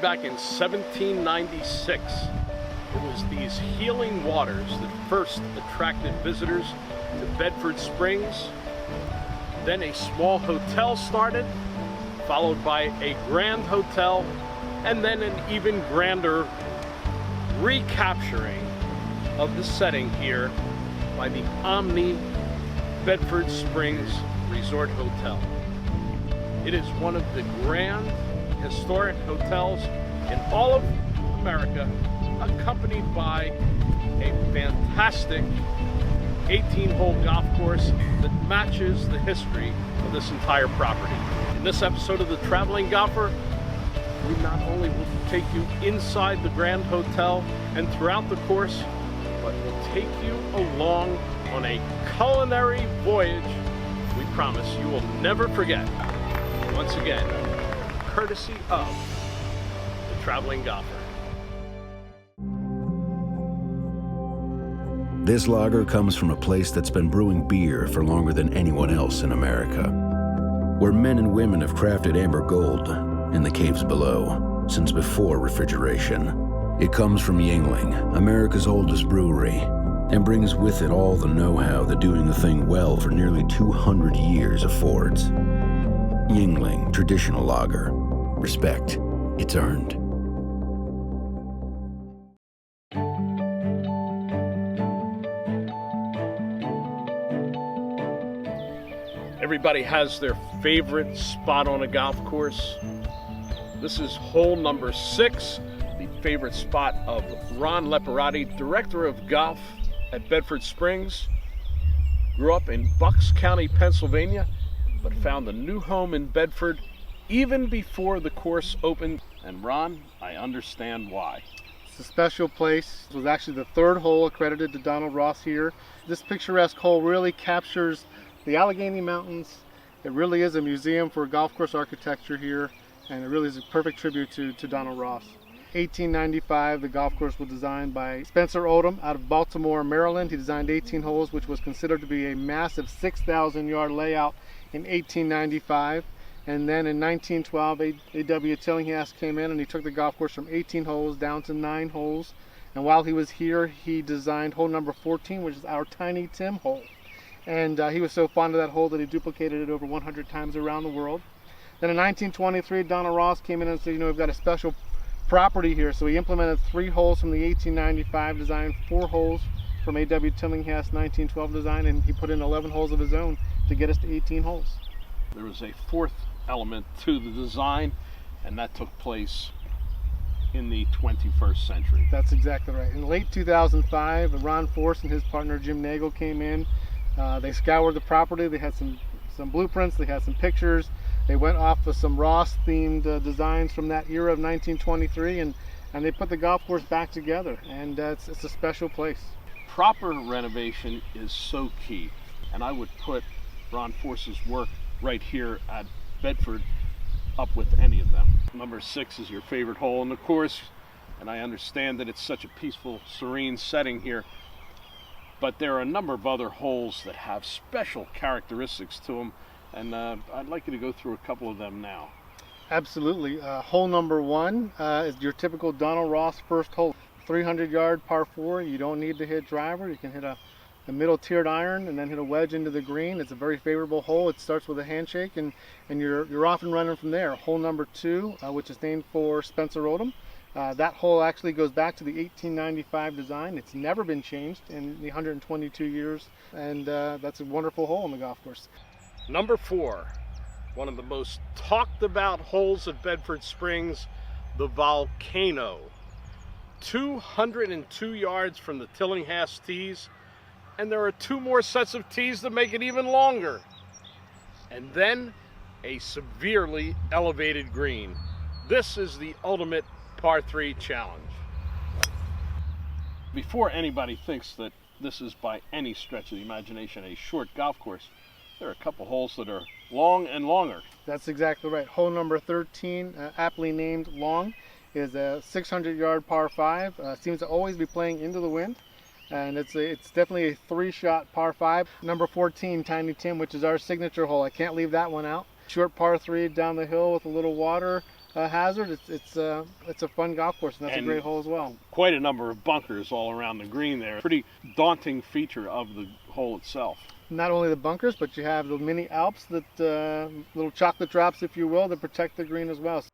back in 1796. It was these healing waters that first attracted visitors to Bedford Springs. Then a small hotel started, followed by a grand hotel, and then an even grander recapturing of the setting here by the Omni Bedford Springs Resort Hotel. It is one of the grand historic hotels in all of America, accompanied by a fantastic 18-hole golf course that matches the history of this entire property. In this episode of The Traveling Golfer, we not only will take you inside the Grand Hotel and throughout the course, but we'll take you along on a culinary voyage we promise you will never forget. Once again, courtesy of The Traveling Golfer. This lager comes from a place that's been brewing beer for longer than anyone else in America, where men and women have crafted amber gold in the caves below since before refrigeration. It comes from Yuengling, America's oldest brewery, and brings with it all the know-how that doing a thing well for nearly 200 years affords. Yuengling Traditional Lager. Respect. It's earned. Everybody has their favorite spot on a golf course. This is hole number 6, the favorite spot of Ron Leparati, Director of Golf at Bedford Springs. Grew up in Bucks County, Pennsylvania, but found a new home in Bedford even before the course opened. And Ron, I understand why. It's a special place. It was actually the 3rd hole accredited to Donald Ross here. This picturesque hole really captures the Allegheny Mountains. It really is a museum for golf course architecture here, and it really is a perfect tribute to Donald Ross. 1895, the golf course was designed by Spencer Oldham out of Baltimore, Maryland. He designed 18 holes, which was considered to be a massive 6,000-yard layout in 1895. And then in 1912, A.W. Tillinghast came in and he took the golf course from 18 holes down to 9 holes. And while he was here, he designed hole number 14, which is our Tiny Tim hole. And he was so fond of that hole that he duplicated it over 100 times around the world. Then in 1923, Donald Ross came in and said, we've got a special property here. So he implemented 3 holes from the 1895 design, 4 holes from A.W. Tillinghast 1912 design, and he put in 11 holes of his own to get us to 18 holes. There was a 4th element to the design, and that took place in the 21st century. That's exactly right. In late 2005, Ron Force and his partner Jim Nagel came in. They scoured the property. They had some blueprints. They had some pictures. They went off of some Ross-themed designs from that era of 1923, and they put the golf course back together. And it's a special place. Proper renovation is so key, and I would put Ron Force's work right here at Bedford up with any of them. Number 6 is your favorite hole in the course, and I understand that it's such a peaceful, serene setting here. But there are a number of other holes that have special characteristics to them, and I'd like you to go through a couple of them now. Absolutely. Hole number 1 is your typical Donald Ross first hole. 300-yard par 4. You don't need to hit driver. You can hit a middle tiered iron and then hit a wedge into the green. It's a very favorable hole. It starts with a handshake, and you're off and running from there. Hole number 2, which is named for Spencer Oldham. That hole actually goes back to the 1895 design. It's never been changed in the 122 years, and that's a wonderful hole on the golf course. Number 4, one of the most talked about holes at Bedford Springs, the Volcano. 202 yards from the Tillinghast tees, and there are 2 more sets of tees that make it even longer. And then a severely elevated green. This is the ultimate par 3 challenge. Before anybody thinks that this is by any stretch of the imagination a short golf course, there are a couple holes that are long and longer. That's exactly right. Hole number 13, aptly named Long, is a 600-yard par 5. Seems to always be playing into the wind, and it's definitely a 3-shot par 5. Number 14, Tiny Tim, which is our signature hole. I can't leave that one out. Short par 3 down the hill with a little water. hazard. It's a fun golf course, and that's a great hole as well. Quite a number of bunkers all around the green there. Pretty daunting feature of the hole itself. Not only the bunkers, but you have the mini Alps, that little chocolate drops, if you will, that protect the green as well.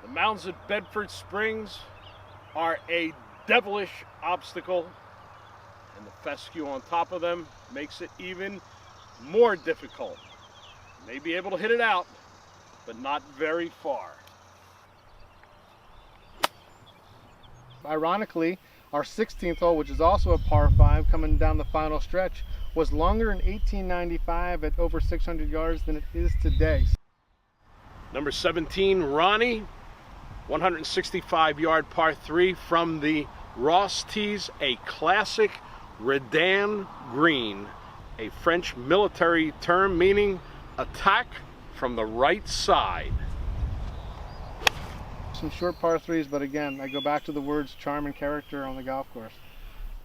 The mountains at Bedford Springs are a devilish obstacle, and the fescue on top of them makes it even more difficult. You may be able to hit it out, but not very far. Ironically, our 16th hole, which is also a par 5 coming down the final stretch, was longer in 1895 at over 600 yards than it is today. Number 17, Ronnie, 165-yard par 3 from the Ross tees, a classic Redan green, a French military term meaning attack from the right side. Some short par 3s, but again, I go back to the words charm and character on the golf course.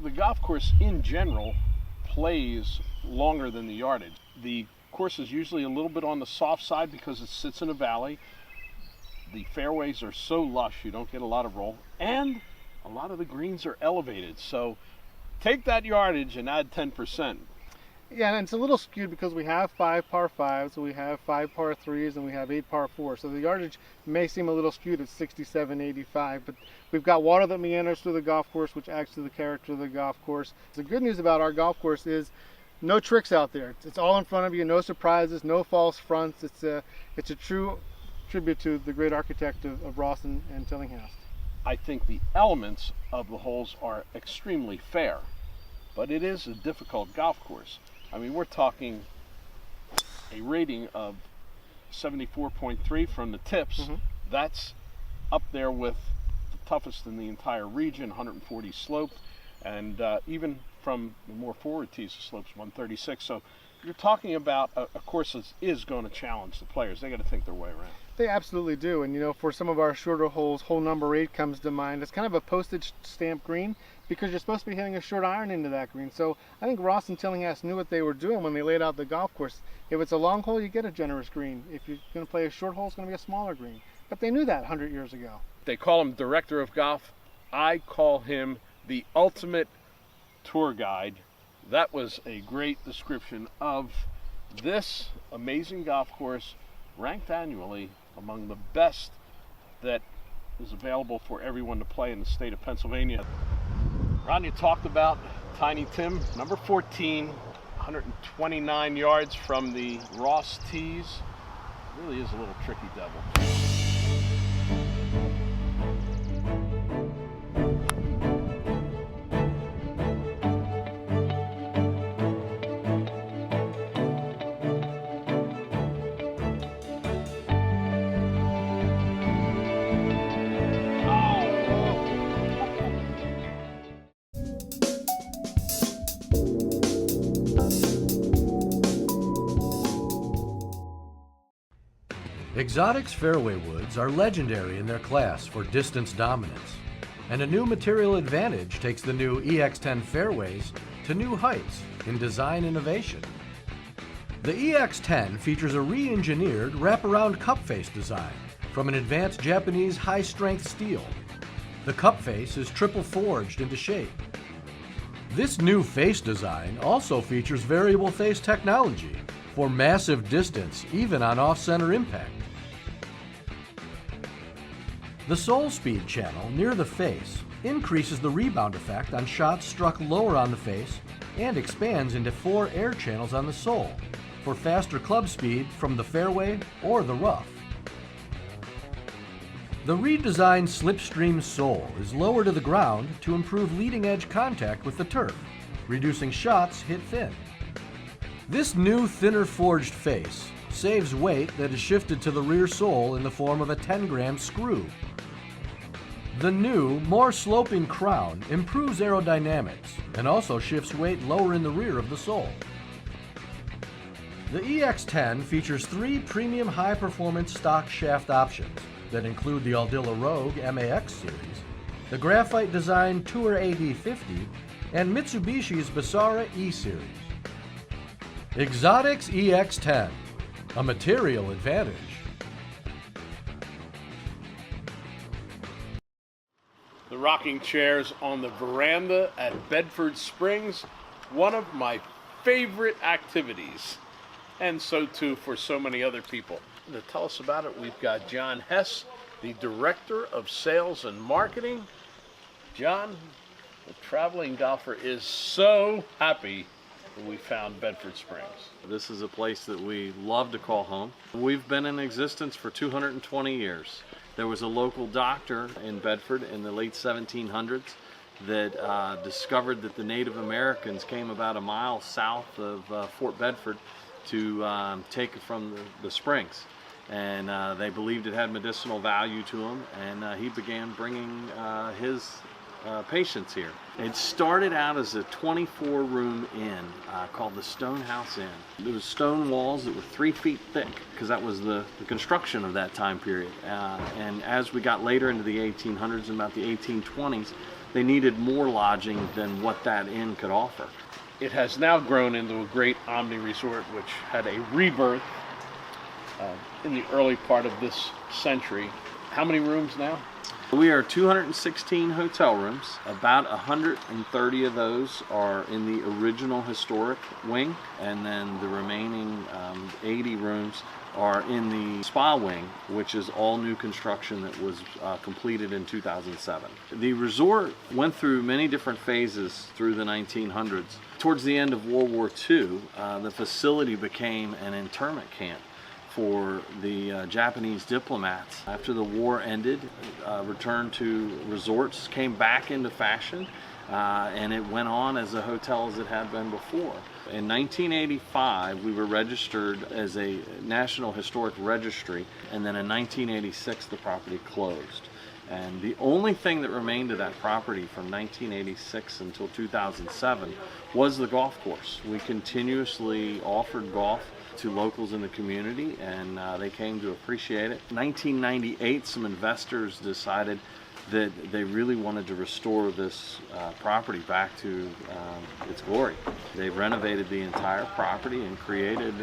The golf course in general plays longer than the yardage. The course is usually a little bit on the soft side because it sits in a valley. The fairways are so lush you don't get a lot of roll, and a lot of the greens are elevated, so take that yardage and add 10%. Yeah, and it's a little skewed because we have 5 par 5s, we have 5 par 3s, and we have 8 par 4s. So the yardage may seem a little skewed at 67, 85, but we've got water that meanders through the golf course, which adds to the character of the golf course. The good news about our golf course is no tricks out there. It's all in front of you, no surprises, no false fronts. It's a true tribute to the great architect of Ross and Tillinghast. I think the elements of the holes are extremely fair, but it is a difficult golf course. I mean, we're talking a rating of 74.3 from the tips. Mm-hmm. That's up there with the toughest in the entire region, 140 slope, and even from the more forward tees, the slope's 136. So you're talking about a course that is going to challenge the players. They got to think their way around. They absolutely do, and you know, for some of our shorter holes, hole number 8 comes to mind. It's kind of a postage stamp green because you're supposed to be hitting a short iron into that green. So I think Ross and Tillinghast knew what they were doing when they laid out the golf course. If it's a long hole, you get a generous green. If you're going to play a short hole, it's going to be a smaller green. But they knew that 100 years ago. They call him director of golf. I call him the ultimate tour guide. That was a great description of this amazing golf course, ranked annually among the best that is available for everyone to play in the state of Pennsylvania. Ron, you talked about Tiny Tim, number 14, 129 yards from the Ross tees. Really is a little tricky devil. Exotic's fairway woods are legendary in their class for distance dominance, and a new material advantage takes the new EX10 fairways to new heights in design innovation. The EX10 features a re-engineered wraparound cup face design from an advanced Japanese high-strength steel. The cup face is triple forged into shape. This new face design also features variable face technology for massive distance even on off-center impact. The sole speed channel near the face increases the rebound effect on shots struck lower on the face and expands into 4 air channels on the sole for faster club speed from the fairway or the rough. The redesigned slipstream sole is lower to the ground to improve leading edge contact with the turf, reducing shots hit thin. This new thinner forged face saves weight that is shifted to the rear sole in the form of a 10-gram screw. The new, more sloping crown improves aerodynamics and also shifts weight lower in the rear of the sole. The EX10 features 3 premium high-performance stock shaft options that include the Aldila Rogue MAX series, the graphite designed Tour AD50, and Mitsubishi's Basara E series. Exotic's EX10, a material advantage. Rocking chairs on the veranda at Bedford Springs, one of my favorite activities, and so too for so many other people. To tell us about it, we've got John HESS, the Director of Sales and Marketing. John, the traveling golfer, is so happy that we found Bedford Springs. This is a place that we love to call home. We've been in existence for 220 years. There was a local doctor in Bedford in the late 1700s that discovered that the Native Americans came about a mile south of Fort Bedford to take it from the springs. And they believed it had medicinal value to them, and he began bringing his patients here. It started out as a 24-room inn called the Stone House Inn. There was stone walls that were 3 feet thick because that was the construction of that time period. And as we got later into the 1800s and about the 1820s, they needed more lodging than what that inn could offer. It has now grown into a great Omni resort, which had a rebirth in the early part of this century. How many rooms now? We are 216 hotel rooms. About 130 of those are in the original historic wing, and then the remaining 80 rooms are in the spa wing, which is all new construction that was completed in 2007. The resort went through many different phases through the 1900s. Towards the end of World War II, the facility became an internment camp for the Japanese diplomats. After the war ended, returned to resorts, came back into fashion, and it went on as a hotel as it had been before. In 1985, we were registered as a National Historic Registry, and then in 1986, the property closed. And the only thing that remained of that property from 1986 until 2007 was the golf course. We continuously offered golf to locals in the community, and they came to appreciate it. In 1998, some investors decided that they really wanted to restore this property back to its glory. They renovated the entire property and created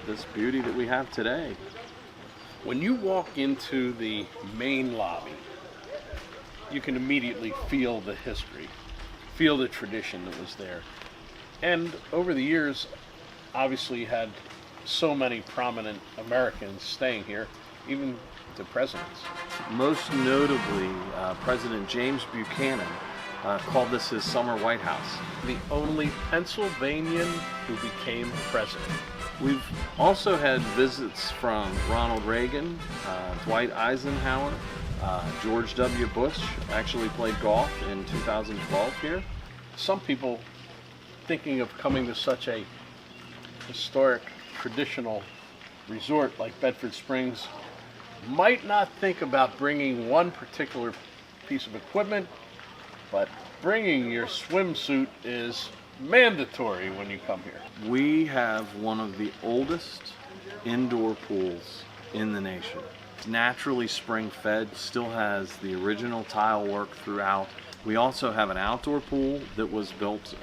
this beauty that we have today. When you walk into the main lobby, you can immediately feel the history, feel the tradition that was there. And over the years, obviously you had so many prominent Americans staying here, even the presidents. Most notably, President James Buchanan called this his summer White House. The only Pennsylvanian who became president. We've also had visits from Ronald Reagan, Dwight Eisenhower, George W. Bush actually played golf in 2012 here. Some people thinking of coming to such a historic, traditional resort like Bedford Springs might not think about bringing one particular piece of equipment, but bringing your swimsuit is mandatory when you come here. We have one of the oldest indoor pools in the nation. It's naturally spring fed, still has the original tile work throughout. We also have an outdoor pool that was built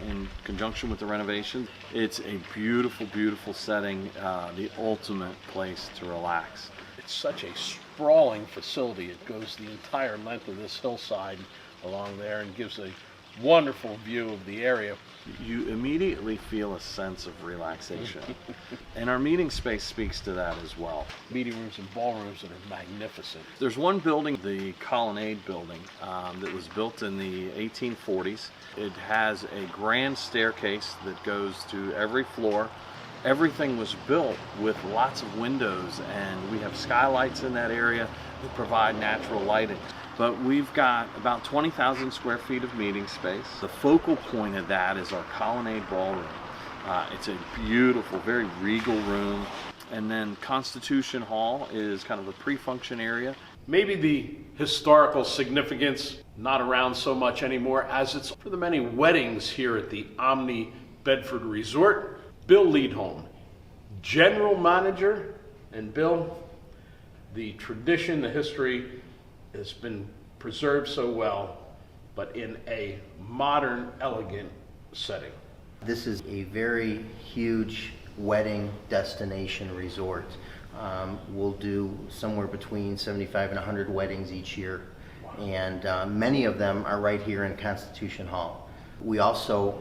in conjunction with the renovation. It's a beautiful, beautiful setting, the ultimate place to relax. It's such a sprawling facility. It goes the entire length of this hillside along there and gives a wonderful view of the area. You immediately feel a sense of relaxation. And our meeting space speaks to that as well. Meeting rooms and ballrooms that are magnificent. There's one building, the Colonnade building, that was built in the 1840s. It has a grand staircase that goes to every floor. Everything was built with lots of windows, and we have skylights in that area that provide natural lighting. But we've got about 20,000 square feet of meeting space. The focal point of that is our Colonnade Ballroom. It's a beautiful, very regal room. And then Constitution Hall is kind of a pre-function area. Maybe the historical significance not around so much anymore as it's for the many weddings here at the Omni Bedford Resort. Bill Leadholm, General Manager. And Bill, the tradition, the history has been preserved so well, but in a modern, elegant setting. This is a very huge wedding destination resort. We'll do somewhere between 75 and 100 weddings each year. Wow. and many of them are right here in Constitution Hall. We also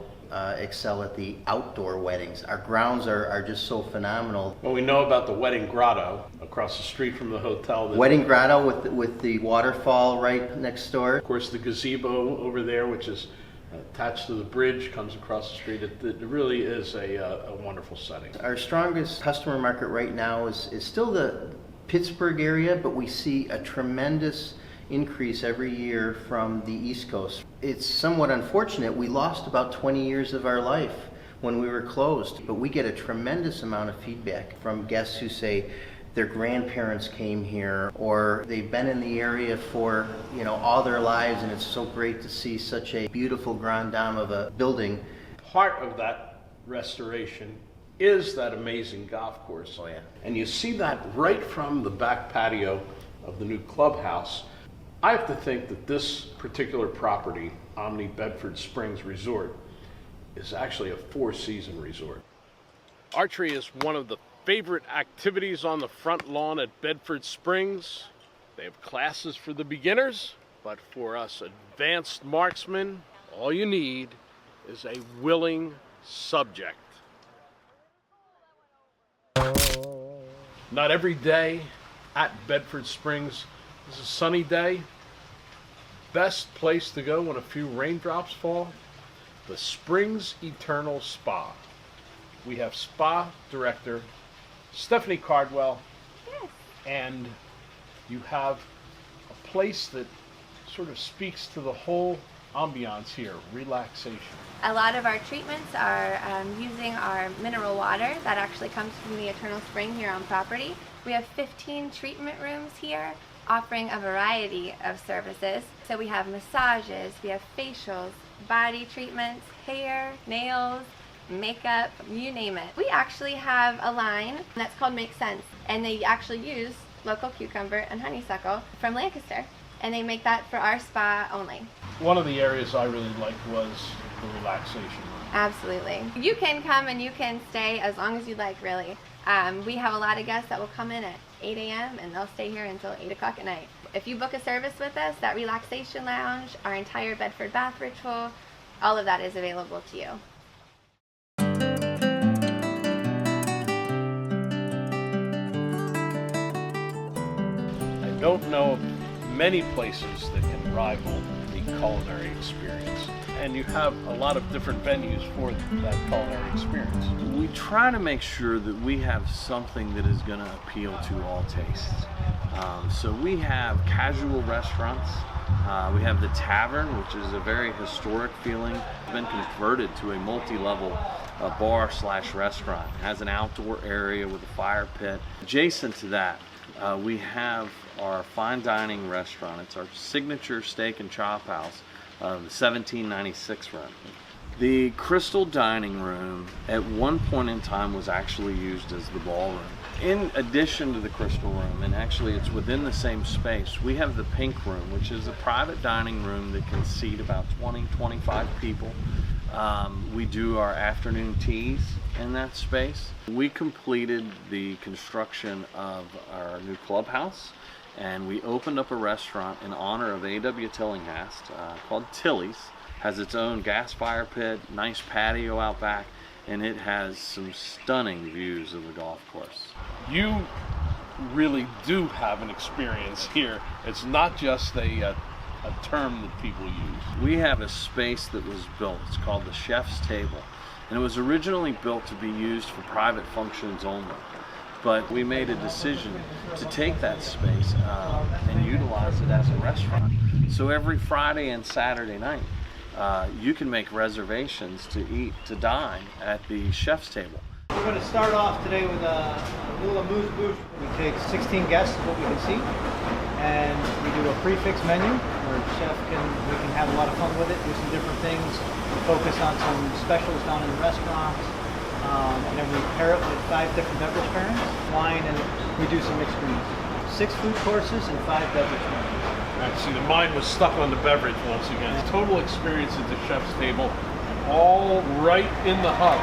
excel at the outdoor weddings. Our grounds are just so phenomenal. Well, we know about the Wedding Grotto across the street from the hotel. Wedding Grotto with the waterfall right next door. Of course, the gazebo over there, which is attached to the bridge, comes across the street. It really is a wonderful setting. Our strongest customer market right now is still the Pittsburgh area, but we see a tremendous increase every year from the East Coast. It's somewhat unfortunate. We lost about 20 years of our life when we were closed, but we get a tremendous amount of feedback from guests who say their grandparents came here, or they've been in the area for all their lives, and it's so great to see such a beautiful grande dame of a building. Part of that restoration is that amazing golf course. Oh yeah. And you see that right from the back patio of the new clubhouse. I have to think that this particular property, Omni Bedford Springs Resort, is actually a 4-season resort. Archery is one of the favorite activities on the front lawn at Bedford Springs. They have classes for the beginners, but for us advanced marksmen, all you need is a willing subject. Not every day at Bedford Springs is a sunny day. Best place to go when a few raindrops fall, the Springs Eternal Spa. We have spa director Stephanie Cardwell. Yes. And you have a place that sort of speaks to the whole ambiance here, relaxation. A lot of our treatments are using our mineral water that actually comes from the Eternal Spring here on property. We have 15 treatment rooms here offering a variety of services. So we have massages, we have facials, body treatments, hair, nails, makeup, you name it. We actually have a line that's called Make Sense, and they actually use local cucumber and honeysuckle from Lancaster, and they make that for our spa only. One of the areas I really liked was the relaxation room. Absolutely. You can come and you can stay as long as you'd like, really. We have a lot of guests that will come in at 8 a.m. and they'll stay here until 8 o'clock at night. If you book a service with us, that relaxation lounge, our entire Bedford bath ritual, all of that is available to you. I don't know of many places that can rival the culinary experience. And you have a lot of different venues for that culinary experience. We try to make sure that we have something that is going to appeal to all tastes. So we have casual restaurants. We have the Tavern, which is a very historic feeling. It's been converted to a multi-level bar/restaurant. It has an outdoor area with a fire pit. Adjacent to that, we have our fine dining restaurant. It's our signature steak and chop house, the 1796 run. The Crystal Dining Room at one point in time was actually used as the ballroom. In addition to the Crystal Room, and actually it's within the same space, we have the Pink Room, which is a private dining room that can seat about 20-25 people. We do our afternoon teas in that space. We completed the construction of our new clubhouse, and we opened up a restaurant in honor of A.W. Tillinghast called Tilly's. Has its own gas fire pit, nice patio out back, and it has some stunning views of the golf course. You really do have an experience here. It's not just a term that people use. We have a space that was built. It's called the Chef's Table, and it was originally built to be used for private functions only. But we made a decision to take that space and utilize it as a restaurant. So every Friday and Saturday night, you can make reservations to dine at the Chef's Table. We're going to start off today with a little amuse-bouche. We take 16 guests, what we can see, and we do a prefix menu where we can have a lot of fun with it, do some different things, focus on some specials down in the restaurants, and then we pair it with 5 different beverage pairings, wine, and we do some mixed greens. 6 food courses and 5 beverage pairings. Right, see, the mind was stuck on the beverage once again. Total experience at the Chef's Table, all right in the hub.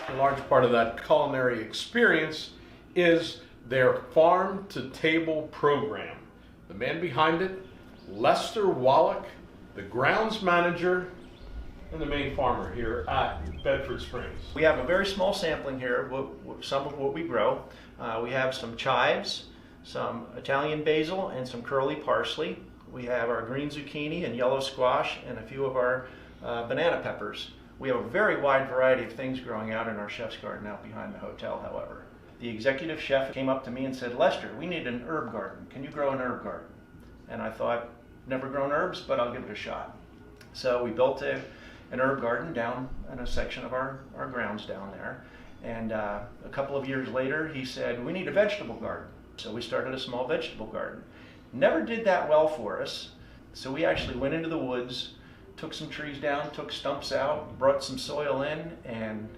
A large part of that culinary experience is their farm to table program. The man behind it, Lester Wallach, the grounds manager and the main farmer here at Bedford Springs. We have a very small sampling here of some of what we grow. We have some chives, some Italian basil, and some curly parsley. We have our green zucchini and yellow squash and a few of our banana peppers. We have a very wide variety of things growing out in our chef's garden out behind the hotel, however. The executive chef came up to me and said, "Lester, we need an herb garden. Can you grow an herb garden?" And I thought, never grown herbs, but I'll give it a shot. So we built an herb garden down in a section of our grounds down there. And a couple of years later, he said, "We need a vegetable garden." So we started a small vegetable garden. Never did that well for us. So we actually went into the woods, took some trees down, took stumps out, brought some soil in, and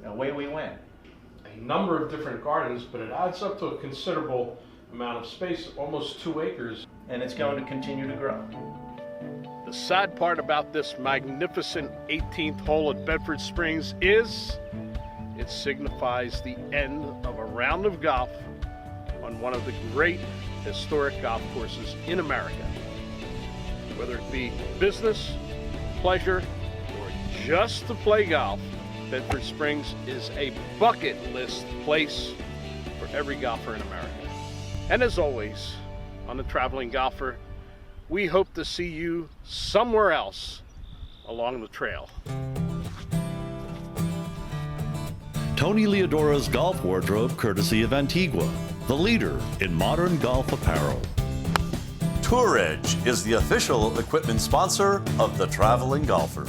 away we went. A number of different gardens, but it adds up to a considerable amount of space, almost 2 acres. And it's going to continue to grow. The sad part about this magnificent 18th hole at Bedford Springs is it signifies the end of a round of golf on one of the great historic golf courses in America. Whether it be business, pleasure, or just to play golf, Bedford Springs is a bucket list place for every golfer in America. And as always, on The Traveling Golfer, we hope to see you somewhere else along the trail. Tony Leodora's golf wardrobe, courtesy of Antigua, the leader in modern golf apparel. Tour Edge is the official equipment sponsor of The Traveling Golfer.